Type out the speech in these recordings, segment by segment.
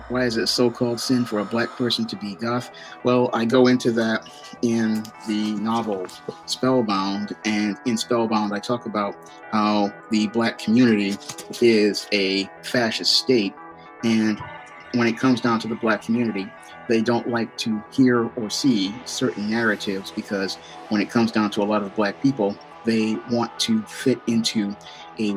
why is it so-called sin for a black person to be goth? Well, I go into that in the novel Spellbound, and in Spellbound, I talk about how the black community is a fascist state, and when it comes down to the black community, they don't like to hear or see certain narratives because when it comes down to a lot of black people, they want to fit into a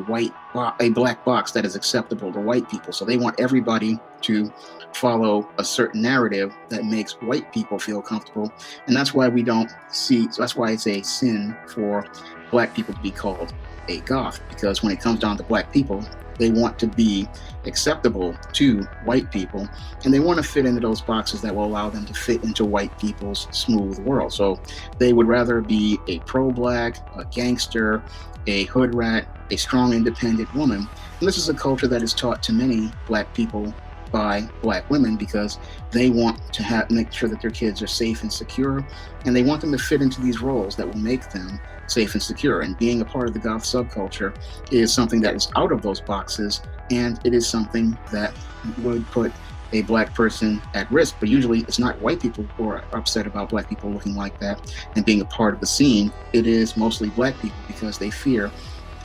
black box that is acceptable to white people. So they want everybody to follow a certain narrative that makes white people feel comfortable, and that's why we don't see. So that's why it's a sin for black people to be called a goth, because when it comes down to black people, they want to be acceptable to white people, and they want to fit into those boxes that will allow them to fit into white people's smooth world. So they would rather be a pro-black, a gangster, a hood rat, a strong, independent woman. And this is a culture that is taught to many black people by black women because they want to make sure that their kids are safe and secure, and they want them to fit into these roles that will make them safe and secure. And being a part of the goth subculture is something that is out of those boxes, and it is something that would put a black person at risk. But usually it's not white people who are upset about black people looking like that and being a part of the scene. It is mostly black people because they fear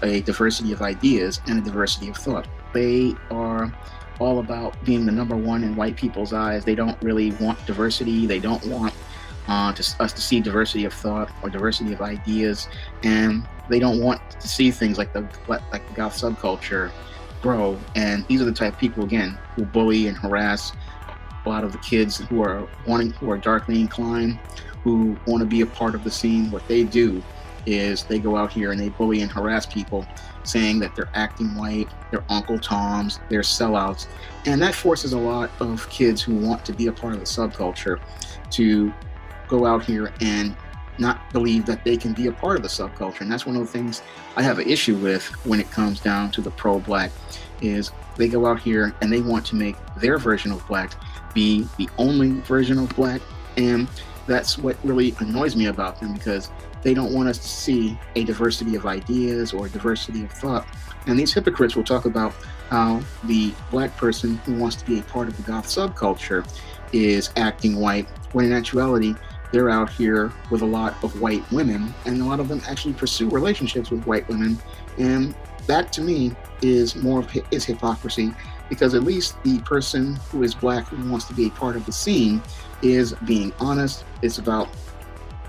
a diversity of ideas and a diversity of thought. They are all about being the number one in white people's eyes. They don't really want diversity. They don't want us to see diversity of thought or diversity of ideas, and they don't want to see things like the goth subculture grow. And these are the type of people, again, who bully and harass a lot of the kids who are darkly inclined, who want to be a part of the scene. What they do is they go out here and they bully and harass people, saying that they're acting white, they're Uncle Toms, they're sellouts. And that forces a lot of kids who want to be a part of the subculture to go out here and not believe that they can be a part of the subculture. And that's one of the things I have an issue with when it comes down to the pro-black, is they go out here and they want to make their version of black be the only version of black. And that's what really annoys me about them, because they don't want us to see a diversity of ideas or diversity of thought. And these hypocrites will talk about how the black person who wants to be a part of the goth subculture is acting white, when in actuality, they're out here with a lot of white women, and a lot of them actually pursue relationships with white women. And that, to me, is is hypocrisy, because at least the person who is black who wants to be a part of the scene is being honest. It's about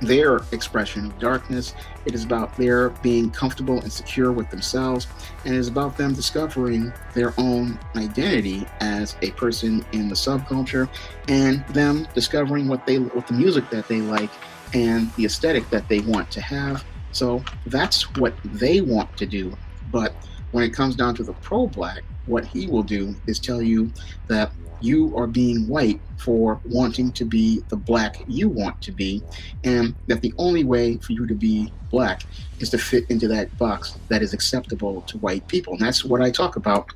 their expression of darkness. It is about their being comfortable and secure with themselves, and it is about them discovering their own identity as a person in the subculture, and them discovering what the music that they like and the aesthetic that they want to have. So that's what they want to do. But when it comes down to the pro-black, what he will do is tell you that you are being white for wanting to be the black you want to be, and that the only way for you to be black is to fit into that box that is acceptable to white people. And that's what I talk about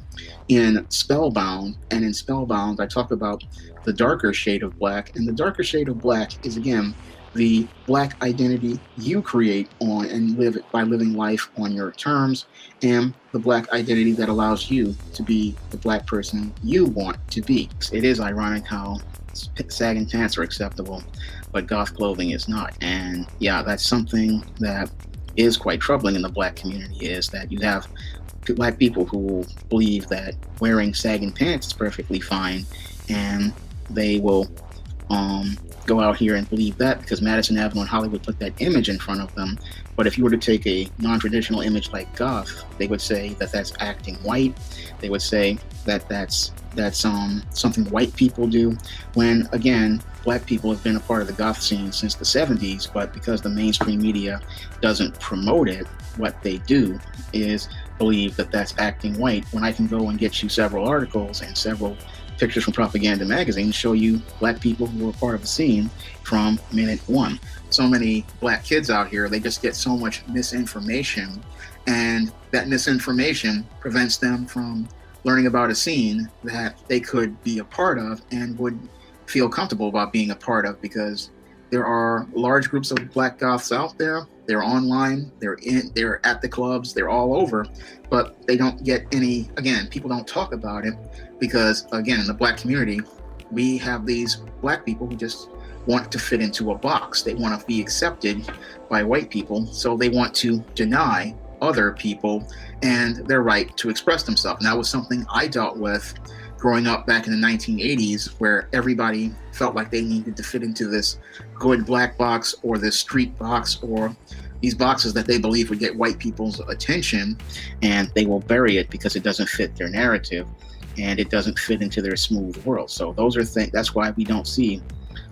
in Spellbound. And in Spellbound, I talk about the darker shade of black, and the darker shade of black is, again, the black identity you create on and live by living life on your terms, and the black identity that allows you to be the black person you want to be. It is ironic how sagging pants are acceptable, but goth clothing is not. And yeah, that's something that is quite troubling in the black community, is that you have black people who believe that wearing sagging pants is perfectly fine, and they will go out here and believe that because Madison Avenue and Hollywood put that image in front of them. But if you were to take a non-traditional image like goth, they would say that that's acting white. They would say that that's something white people do, when again, black people have been a part of the goth scene since the 70s, but because the mainstream media doesn't promote it, what they do is believe that that's acting white, when I can go and get you several articles and several pictures from Propaganda Magazine show you black people who were part of the scene from minute one. So many black kids out here, they just get so much misinformation, and that misinformation prevents them from learning about a scene that they could be a part of and would feel comfortable about being a part of, because there are large groups of black goths out there, They're online, they're at the clubs, they're all over, but they don't get any, again, people don't talk about it because, again, in the black community, we have these black people who just want to fit into a box. They want to be accepted by white people, so they want to deny other people and their right to express themselves. And that was something I dealt with growing up back in the 1980s, where everybody felt like they needed to fit into this good black box or this street box or these boxes that they believe would get white people's attention, and they will bury it because it doesn't fit their narrative and it doesn't fit into their smooth world. So those are things, that's why we don't see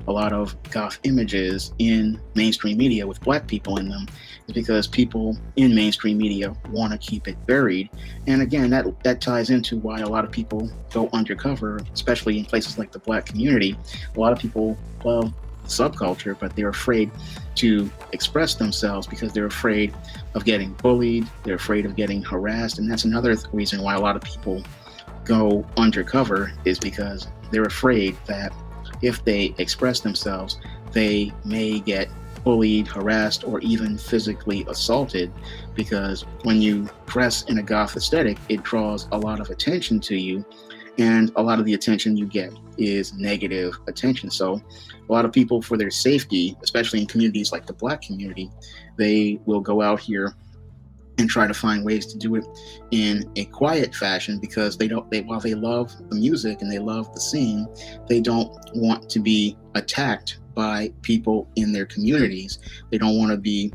a lot of goth images in mainstream media with black people in them, is because people in mainstream media want to keep it buried. And again, that ties into why a lot of people go undercover, especially in places like the black community. A lot of people love subculture, but they're afraid to express themselves because they're afraid of getting bullied, they're afraid of getting harassed. And that's another reason why a lot of people go undercover, is because they're afraid that if they express themselves, they may get bullied, harassed, or even physically assaulted, because when you dress in a goth aesthetic, it draws a lot of attention to you, and a lot of the attention you get is negative attention. So a lot of people, for their safety, especially in communities like the black community, they will go out here and try to find ways to do it in a quiet fashion, because while they love the music and they love the scene, they don't want to be attacked by people in their communities. They don't want to be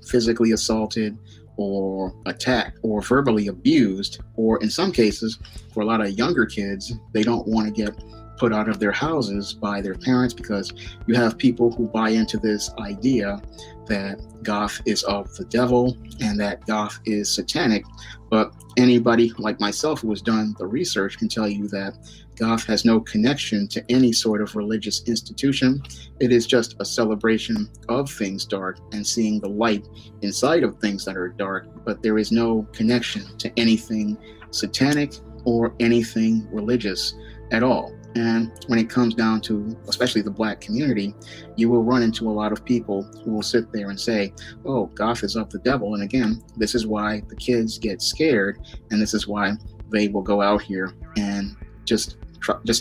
physically assaulted or attacked or verbally abused, or in some cases, for a lot of younger kids, they don't want to get put out of their houses by their parents, because you have people who buy into this idea that goth is of the devil and that goth is satanic. But anybody like myself who has done the research can tell you that goth has no connection to any sort of religious institution. It is just a celebration of things dark and seeing the light inside of things that are dark, but there is no connection to anything satanic or anything religious at all. And when it comes down to, especially the black community, you will run into a lot of people who will sit there and say, oh, goth is of the devil. And again, this is why the kids get scared, and this is why they will go out here and just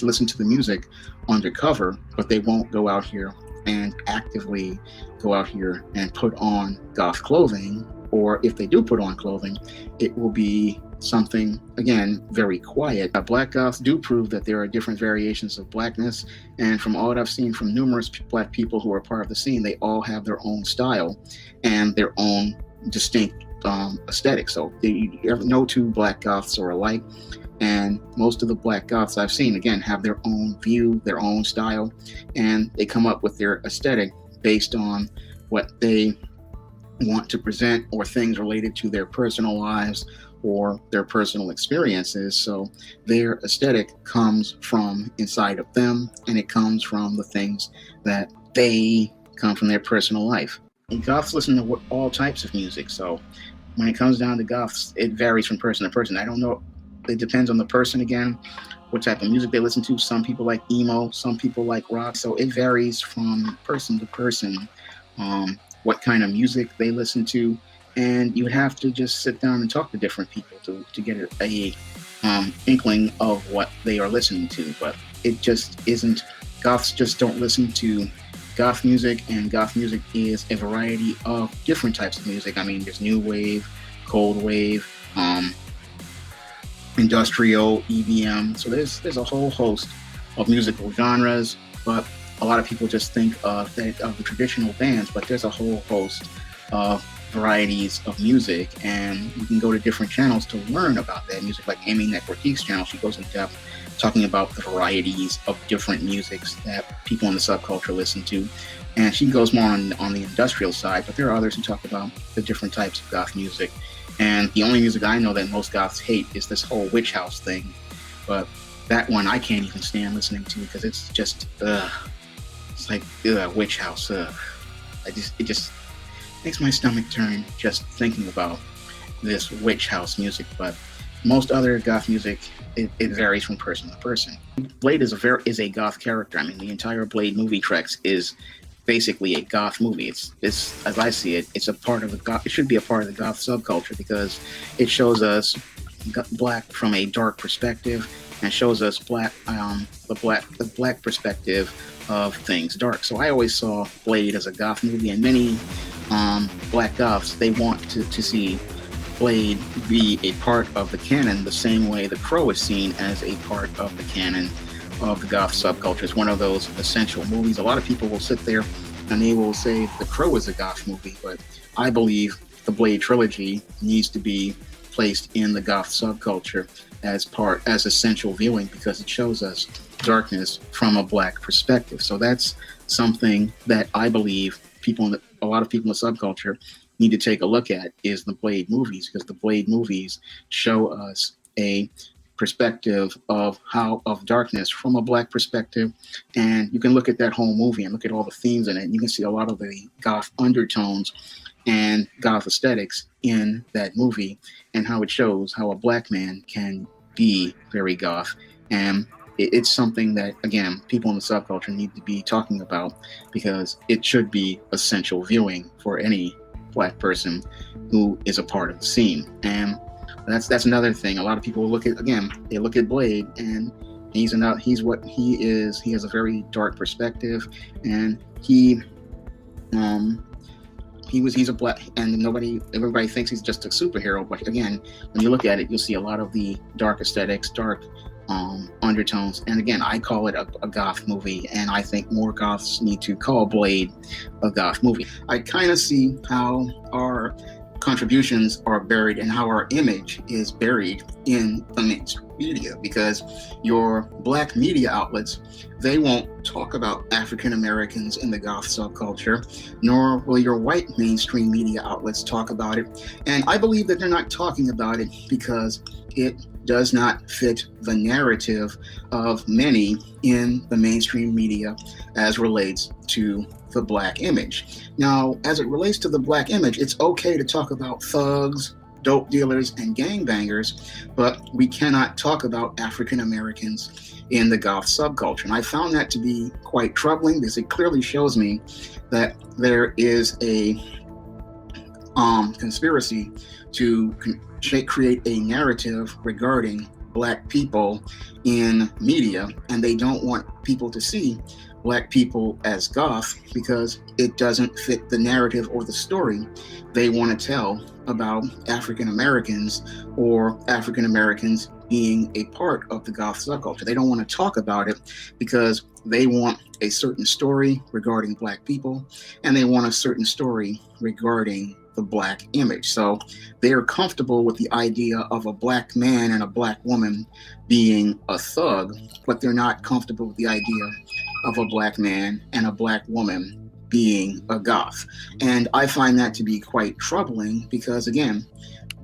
listen to the music undercover, but they won't go out here and actively go out here and put on goth clothing. Or if they do put on clothing, it will be something, again, very quiet. Black goths do prove that there are different variations of blackness, and from all that I've seen from numerous black people who are part of the scene, they all have their own style and their own distinct aesthetic. So no two black goths are alike, and most of the black goths I've seen, again, have their own view, their own style, and they come up with their aesthetic based on what they want to present or things related to their personal lives or their personal experiences. So their aesthetic comes from inside of them, and it comes from the things that they come from their personal life. And goths listen to all types of music. So when it comes down to goths, it varies from person to person. I don't know. It depends on the person, again, what type of music they listen to. Some people like emo, some people like rock. So it varies from person to person, what kind of music they listen to. And you would have to just sit down and talk to different people to get a inkling of what they are listening to. But it just isn't. Goths just don't listen to goth music, and goth music is a variety of different types of music. I mean, there's new wave, cold wave, industrial, EBM. So there's a whole host of musical genres, but a lot of people just think of the traditional bands, but there's a whole host of varieties of music, and you can go to different channels to learn about that music. Like Amy Network's channel, she goes in depth talking about the varieties of different musics that people in the subculture listen to, and she goes more on the industrial side, but there are others who talk about the different types of goth music. And the only music I know that most goths hate is this whole witch house thing, but that one I can't even stand listening to because it's just it's like witch house. It just makes my stomach turn just thinking about this witch house music. But most other goth music, it varies from person to person. Blade is a goth character. I mean, the entire Blade movie tracks is basically a goth movie. It's as I see it, it's a part of the goth. It should be a part of the goth subculture because it shows us black from a dark perspective and shows us the black perspective of things dark. So I always saw Blade as a goth movie, and many black goths, they want to see Blade be a part of the canon the same way The Crow is seen as a part of the canon of the goth subculture. It's one of those essential movies. A lot of people will sit there and they will say The Crow is a goth movie, but I believe the Blade trilogy needs to be placed in the goth subculture as essential viewing because it shows us darkness from a black perspective. So that's something that I believe a lot of people in the subculture need to take a look at is the Blade movies, because the Blade movies show us a perspective of darkness from a black perspective. And you can look at that whole movie and look at all the themes in it, and you can see a lot of the goth undertones and goth aesthetics in that movie, and how it shows how a black man can be very goth. And it's something that, again, people in the subculture need to be talking about because it should be essential viewing for any black person who is a part of the scene. And that's another thing. A lot of people look at Blade, and he's what he is. He has a very dark perspective, and he's a black, and everybody thinks he's just a superhero. But again, when you look at it, you'll see a lot of the dark aesthetics, dark undertones. And again, I call it a goth movie, and I think more goths need to call Blade a goth movie. I kind of see how our contributions are buried and how our image is buried in the mainstream media, because your black media outlets, they won't talk about African Americans in the goth subculture, nor will your white mainstream media outlets talk about it. And I believe that they're not talking about it because it does not fit the narrative of many in the mainstream media as relates to the black image. Now, as it relates to the black image, it's okay to talk about thugs, dope dealers, and gangbangers, but we cannot talk about African Americans in the goth subculture. And I found that to be quite troubling because it clearly shows me that there is a conspiracy to create a narrative regarding black people in media, and they don't want people to see black people as goth because it doesn't fit the narrative or the story they want to tell about African Americans or African Americans being a part of the goth subculture. They don't want to talk about it because they want a certain story regarding black people, and they want a certain story regarding the black image. So they're comfortable with the idea of a black man and a black woman being a thug, but they're not comfortable with the idea of a black man and a black woman being a goth. And I find that to be quite troubling because, again,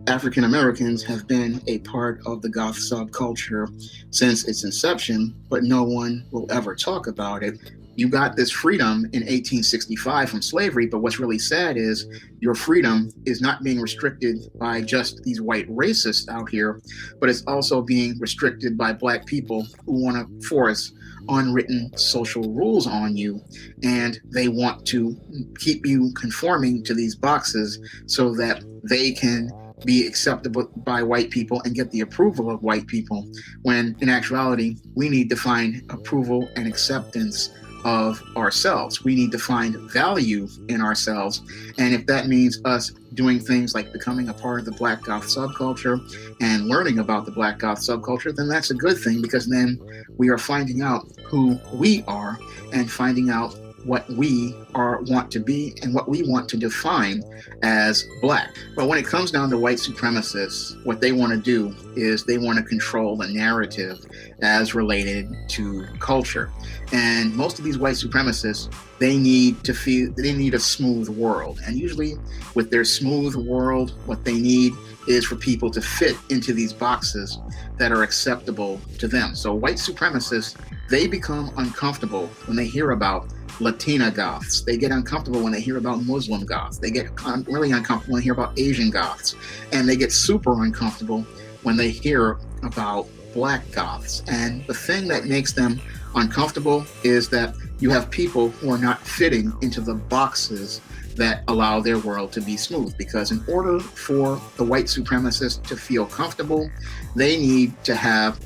African Americans have been a part of the goth subculture since its inception, but no one will ever talk about it. You got this freedom in 1865 from slavery, but what's really sad is your freedom is not being restricted by just these white racists out here, but it's also being restricted by black people who want to force unwritten social rules on you, and they want to keep you conforming to these boxes so that they can be acceptable by white people and get the approval of white people, when in actuality we need to find approval and acceptance of ourselves. We need to find value in ourselves, and if that means us doing things like becoming a part of the Black Goth subculture and learning about the Black Goth subculture, then that's a good thing, because then we are finding out who we are and finding out what we want to be and what we want to define as black. But when it comes down to white supremacists, what they want to do is they want to control the narrative as related to culture. And most of these white supremacists, they need a smooth world. And usually with their smooth world, what they need is for people to fit into these boxes that are acceptable to them. So white supremacists, they become uncomfortable when they hear about Latina Goths. They get uncomfortable when they hear about Muslim Goths. They get really uncomfortable when they hear about Asian Goths. And they get super uncomfortable when they hear about Black Goths. And the thing that makes them uncomfortable is that you have people who are not fitting into the boxes that allow their world to be smooth. Because in order for the white supremacists to feel comfortable, they need to have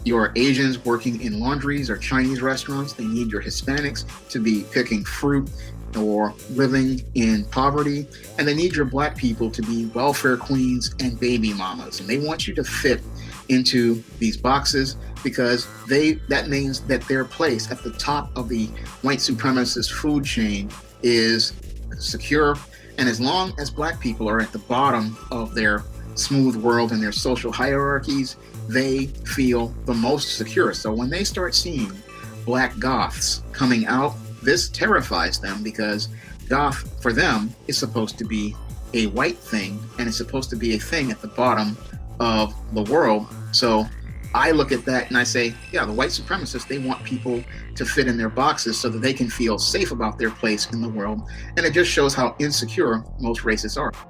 your Asians working in laundries or Chinese restaurants. They need your Hispanics to be picking fruit or living in poverty. And they need your black people to be welfare queens and baby mamas. And they want you to fit into these boxes because that means that their place at the top of the white supremacist food chain is secure. And as long as black people are at the bottom of their smooth world and their social hierarchies, they feel the most secure. So when they start seeing black Goths coming out, this terrifies them because Goth for them is supposed to be a white thing and it's supposed to be a thing at the bottom of the world. So I look at that and I say, yeah, the white supremacists, they want people to fit in their boxes so that they can feel safe about their place in the world. And it just shows how insecure most racists are.